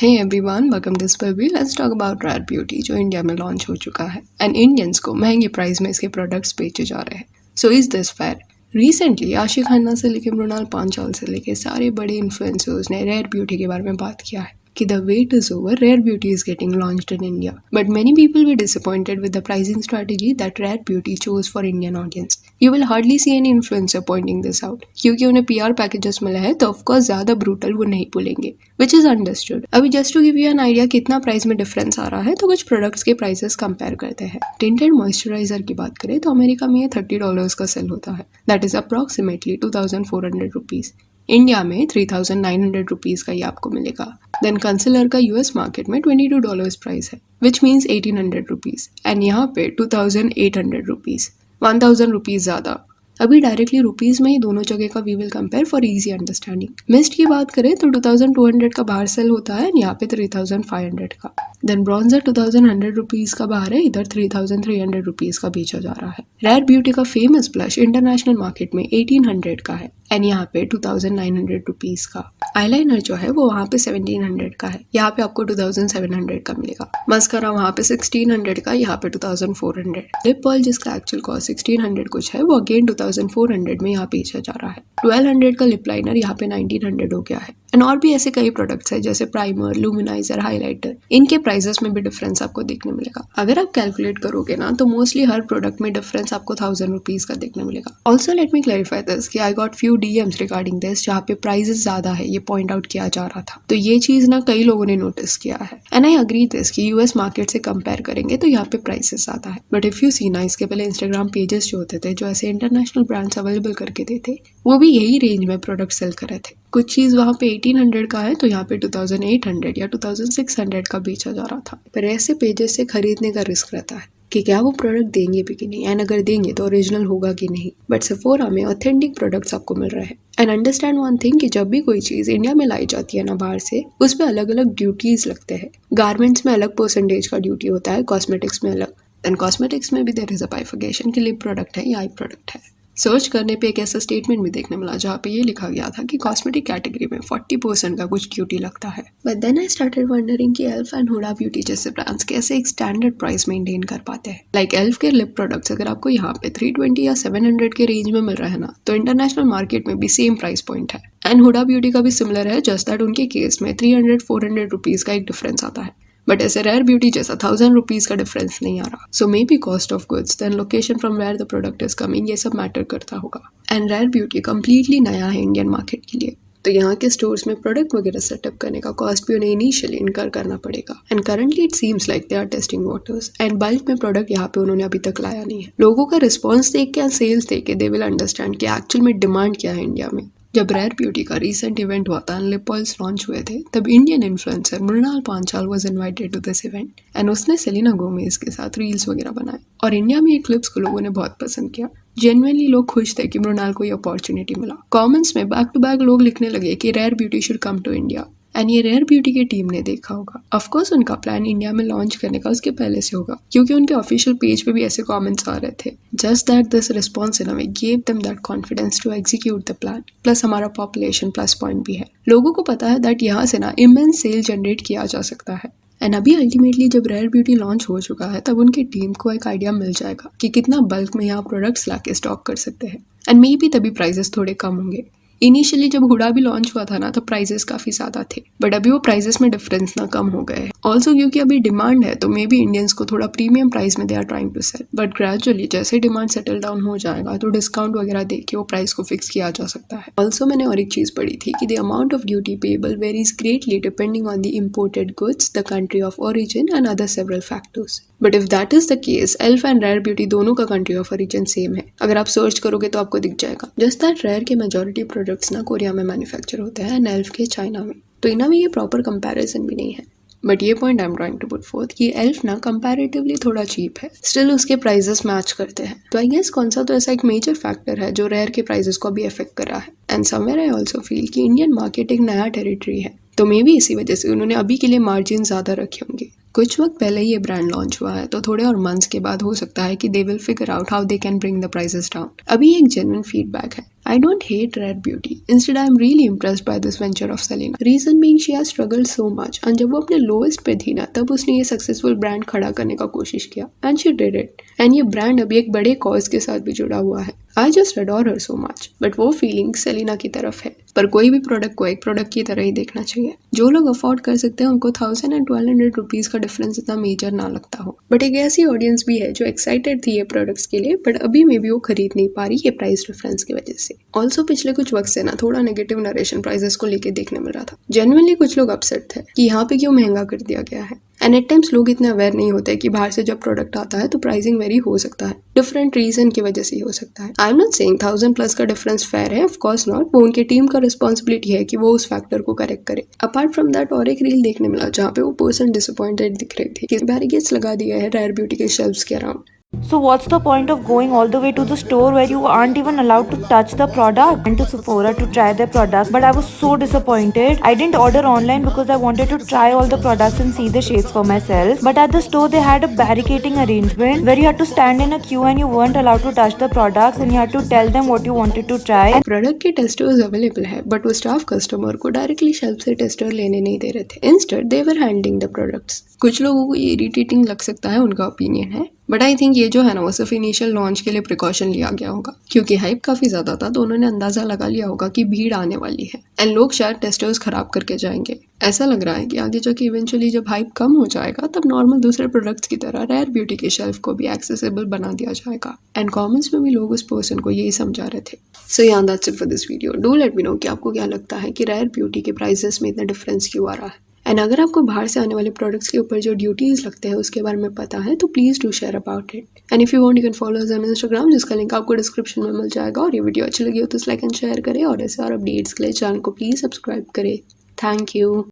Hey everyone, welcome to Spaby. Let's talk about rare beauty जो India में launch हो चुका है एंड इंडियंस को महंगे प्राइस में इसके प्रोडक्ट्स बेचे जा रहे हैं। So is this fair? Recently Aashiq Khanna से लेकर मृणाल पांचाल से लेकर सारे बड़े इन्फ्लुएंसर्स ने रेयर ब्यूटी के बारे में बात किया है कि the wait is over, Rare Beauty is getting launched in India. But many people were disappointed with the pricing strategy that Rare Beauty chose for Indian audience. You will hardly see any influencer pointing this out. क्योंकि उन्हें PR packages मिला है तो of course ज्यादा brutal वो नहीं बोलेंगे, which is understood. अभी just to give you an idea कितना प्राइस में डिफरेंस आ रहा है तो कुछ प्रोडक्ट्स के प्राइसेस कंपेयर करते हैं। टिंटेड मॉइस्चराइजर की बात करें तो अमेरिका में ये $30 का सेल होता है, that is approximately 2400 rupees. India में 3900 रुपीज़ का ये आपको मिलेगा। देन कंसीलर का यूएस मार्केट में $22 प्राइस है, विच मीन्स 1800 रुपीज़, एंड यहाँ पे 2800 रुपीज़, 1000 रुपीज़ ज़्यादा। अभी डायरेक्टली रुपीज़ में ही दोनों जगह का we will compare for easy understanding. Mist की बात करें तो 2200 का बाहर सेल होता है, यहाँ पे 3500 का। देन ब्रॉन्जर 2100 रुपीज़ का बाहर है, इधर 3300 रुपीज़ का बेचा जा रहा है। रेयर ब्यूटी का फेमस ब्लश इंटरनेशनल मार्केट में 1800 का है एंड यहाँ पे 2900 रुपीज़ का। आईलाइनर जो है वो वहाँ पे 1700 का है, यहाँ पे आपको 2700 का मिलेगा। मस्कारा वहाँ पे 1600 का, यहाँ पे 2400। लिप ऑयल जिसका एक्चुअल कॉस्ट 1600 कुछ है वो अगेन 2400 में यहाँ बेचा जा रहा है। 1200 का लिप लाइनर यहाँ पे 1900 हो गया है। एंड और भी ऐसे कई प्रोडक्ट्स है जैसे प्राइमर, लुमिनाइजर, हाइलाइटर, इनके प्राइसेस में भी डिफरेंस आपको देखने मिलेगा। अगर आप कैलकुलेट करोगे ना तो मोस्टली हर प्रोडक्ट में डिफरेंस आपको 1000 रुपीज का देखने मिलेगा। Also let me clarify this कि I got few DMs regarding this जहाँ पे प्राइसेस ज्यादा है, ये पॉइंट आउट किया जा रहा था। तो ये चीज ना कई लोगों ने नोटिस किया है एंड आई अग्री दिस कि यूएस मार्केट से कंपेयर करेंगे तो यहाँ पे प्राइसेस ज्यादा है। बट इफ यू सी ना, इसके पहले इंस्टाग्राम पेजेस जो होते थे जो ऐसे इंटरनेशनल ब्रांड्स अवेलेबल करके देते, वो भी यही रेंज में प्रोडक्ट सेल कर रहे थे। कुछ चीज़ वहाँ पे 1800 का है तो यहाँ पे 2800 या 2600 का बेचा जा रहा था। पर ऐसे पेजेस से खरीदने का रिस्क रहता है कि क्या वो प्रोडक्ट देंगे भी कि नहीं, एंड अगर देंगे तो ओरिजिनल होगा कि नहीं। बट सेफोरा में ऑथेंटिक प्रोडक्ट्स आपको मिल रहे हैं। एंड अंडरस्टैंड वन थिंग कि जब भी कोई चीज़ इंडिया में लाई जाती है ना बाहर से, उस पर अलग अलग ड्यूटीज लगते हैं। गारमेंट्स में अलग परसेंटेज का ड्यूटी होता है, कॉस्मेटिक्स में अलग। एंड कॉस्मेटिक्स में भी देयर इज अ बाइफिकेशन कि लिप प्रोडक्ट है या आई प्रोडक्ट है। सर्च करने पे एक ऐसा स्टेटमेंट भी देखने मिला जहाँ पे ये लिखा गया था कि कॉस्मेटिक कैटेगरी में 40% का कुछ ड्यूटी लगता है। But then I started wondering कि एल्फ एंड हुडा ब्यूटी जैसे ब्रांड्स कैसे एक स्टैंडर्ड प्राइस मेंटेन कर पाते हैं। लाइक एल्फ के लिप प्रोडक्ट्स अगर आपको यहाँ पे 320 या 700 के रेंज में मिल रहा है ना, तो इंटरनेशनल मार्केट में भी सेम प्राइस पॉइंट है। एंड हुडा ब्यूटी का भी सिमिलर है, जस्ट दैट उनके केस में 300-400 रुपीज़ का एक डिफरेंस आता है। बट ऐसे रेयर ब्यूटी जैसा 1000 रुपीज़ का डिफरेंस नहीं आ रहा। So maybe cost of goods, then location from where the product is coming, ये सब मैटर करता होगा। एंड रेयर ब्यूटी कम्प्लीटली नया है इंडियन मार्केट के लिए, तो यहाँ के स्टोर्स में प्रोडक्ट वगैरह सेटअप करने का कॉस्ट भी उन्हें इनिशियली इनकर करना पड़ेगा। And currently it seems like they are testing waters and bulk में प्रोडक्ट यहाँ पे उन्होंने अभी तक लाया नहीं है। लोगों का रिस्पॉन्स देख के एंड सेल्स देख के दे विल अंडरस्टैंड कि एक्चुअल में डिमांड क्या है इंडिया में। जब रेयर ब्यूटी का रीसेंट इवेंट हुआ था, लिप ऑयल्स लॉन्च हुए थे, तब Indian influencer Mrunal Panchal was invited to this event and उसने सेलिना गोमेज के साथ रील्स वगैरह बनाए और इंडिया में ये क्लिप्स को लोगों ने बहुत पसंद किया। जेन्युइनली लोग खुश थे कि मृणाल को ये अपॉर्चुनिटी मिला। कमेंट्स में बैक टू बैक लोग लिखने लगे कि Rare Beauty should come to India. And ये रेयर ब्यूटी की टीम ने देखा होगा। ऑफकोर्स उनका प्लान इंडिया में लॉन्च करने का उसके पहले से होगा, क्योंकि उनके ऑफिशियल पेज पे भी ऐसे कमेंट्स आ रहे थे। Just that this response in a way give them that confidence to execute the plan. Plus हमारा पॉपुलेशन प्लस पॉइंट भी है। लोगों को पता है दैट यहाँ से ना इमेंस सेल जनरेट किया जा सकता है। एंड अभी अल्टीमेटली जब रेयर ब्यूटी लॉन्च हो चुका है तब उनकी टीम को एक आइडिया मिल जाएगा कि कितना बल्क में यहाँ प्रोडक्ट्स ला के स्टॉक कर सकते हैं। एंड मे बी तभी प्राइसेस थोड़े कम होंगे। इनिशियली जब हुडा भी लॉन्च हुआ था ना तो प्राइसेस काफ़ी ज़्यादा थे, बट अभी वो प्राइसेस में डिफरेंस ना कम हो गए हैं। ऑल्सो क्योंकि अभी डिमांड है तो मे बी इंडियंस को थोड़ा प्रीमियम प्राइस में they are trying to sell. But gradually जैसे डिमांड सेटल डाउन हो जाएगा तो डिस्काउंट वगैरह दे के वो प्राइस को फिक्स किया जा सकता है। ऑल्सो मैंने और एक चीज़ पढ़ी थी कि the amount of duty payable varies greatly depending on the imported goods, the country of origin and other several factors. But if that is the case, Elf and Rare Beauty दोनों का country of origin same है। अगर आप search करोगे तो आपको दिख जाएगा। जस्ट दैट रेयर के मेजॉरिटी प्रोडक्ट्स ना कोरिया में मैन्युफैक्चर होते हैं एंड एल्फ के चाइना में, तो इनमें में ये प्रॉपर कंपैरिजन भी नहीं है। बट ये point I am trying to put forth कि एल्फ ना कंपैरेटिवली थोड़ा चीप है, स्टिल उसके प्राइसेस मैच करते हैं। तो आई गेस कौन सा तो ऐसा एक मेजर फैक्टर है जो रेयर के प्राइसेस को भी अफेक्ट कर रहा है। And somewhere I also feel कि इंडियन मार्केट एक नया टेरिटरी है, तो मे बी इसी वजह से उन्होंने अभी के लिए मार्जिन ज़्यादा रखे होंगे। कुछ वक्त पहले ये ब्रांड लॉन्च हुआ है तो थोड़े और मंथ्स के बाद हो सकता है कि they will figure out how they can bring the prices down. अभी एक जेन्युइन फीडबैक है I don't hate Rare Beauty. Instead, I am really impressed by this venture of Selena. Reason being she has struggled so much. And जब वो अपने lowest पे थी ना, तब उसने ये सक्सेसफुल ब्रांड खड़ा करने का कोशिश किया. And she did it. And ये ब्रांड अभी एक बड़े कॉज के साथ भी जुड़ा हुआ है. I just adore her so much. But वो फीलिंग सेलिना की तरफ है. पर कोई भी प्रोडक्ट को एक प्रोडक्ट की तरह ही देखना चाहिए. जो लोग अफोर्ड कर सकते हैं उनको 1000 and 1200 रुपीज का डिफरेंस इतना मेजर ना लगता हो. बट एक ऐसी ऑडियंस भी है जो एक्साइटेड थी ये प्रोडक्ट्स के लिए, बट अभी में भी वो खरीद नहीं पा रही ये प्राइस डिफरेंस की वजह से. ऑल्सो पिछले कुछ वक्त से ना थोड़ा नेगेटिव नरेशन प्राइसेस को लेके देखने मिल रहा था. जेन्युइनली कुछ लोग अपसेट थे कि यहाँ पे क्यों महंगा कर दिया गया है. एंड एट टाइम्स लोग इतने अवेयर नहीं होते कि बाहर से जब प्रोडक्ट आता है तो प्राइसिंग वेरी हो सकता है, डिफरेंट रीजन की वजह से ही हो सकता है. आई एम नॉट सेइंग 1000+ का डिफरेंस फेयर है, ऑफ कोर्स नॉट. वो उनके टीम का रिस्पॉन्सिबिलिटी है कि वो उस फैक्टर को करेक्ट करे. अपार्ट फ्रॉम दैट और एक रील देखने मिला जहाँ पे वो पर्सन डिसअपॉइंटेड दिख रही थी कि बैरिकेड्स लगा दिया है रेयर ब्यूटी के शेल्फ्स के around. So what's the point of going all the way to the store where you aren't even allowed to touch the product? And to Sephora to try their products, but I was so disappointed. I didn't order online because I wanted to try all the products and see the shades for myself. But at the store they had a barricading arrangement where you had to stand in a queue and you weren't allowed to touch the products and you had to tell them what you wanted to try. Product के testers available है but वो staff customer को directly shelf से tester लेने नहीं दे रहे थे. Instead they were handling the products. कुछ लोगों को ये इरिटेटिंग लग सकता है, उनका ओपिनियन है. बट आई थिंक ये जो है ना वो सिर्फ इनिशियल लॉन्च के लिए प्रिकॉशन लिया गया होगा क्योंकि हाइप काफ़ी ज़्यादा था तो उन्होंने अंदाज़ा लगा लिया होगा कि भीड़ आने वाली है एंड लोग शायद टेस्टर्स खराब करके जाएंगे. ऐसा लग रहा है कि आगे जाके इवेंचुअली जब हाइप कम हो जाएगा तब नॉर्मल दूसरे प्रोडक्ट्स की तरह रेयर ब्यूटी के शेल्फ को भी एक्सेसिबल बना दिया जाएगा. एंड कमेंट्स में भी लोग उस पर्सन को यही समझा रहे थे. सो या that's it for this video. Do let me know कि आपको क्या लगता है कि रेयर ब्यूटी के प्राइसेस में इतना डिफरेंस क्यों आ रहा है. एंड अगर आपको बाहर से आने वाले प्रोडक्ट्स के ऊपर जो ड्यूटीज़ लगते हैं उसके बारे में पता है तो please do share about it. And if you want you can follow us on Instagram जिसका लिंक आपको डिस्क्रिप्शन में मिल जाएगा. और ये वीडियो अच्छी लगी हो तो लाइक एंड शेयर करें और ऐसे और अपडेट्स के लिए चैनल को प्लीज़ सब्सक्राइब करें. Thank you.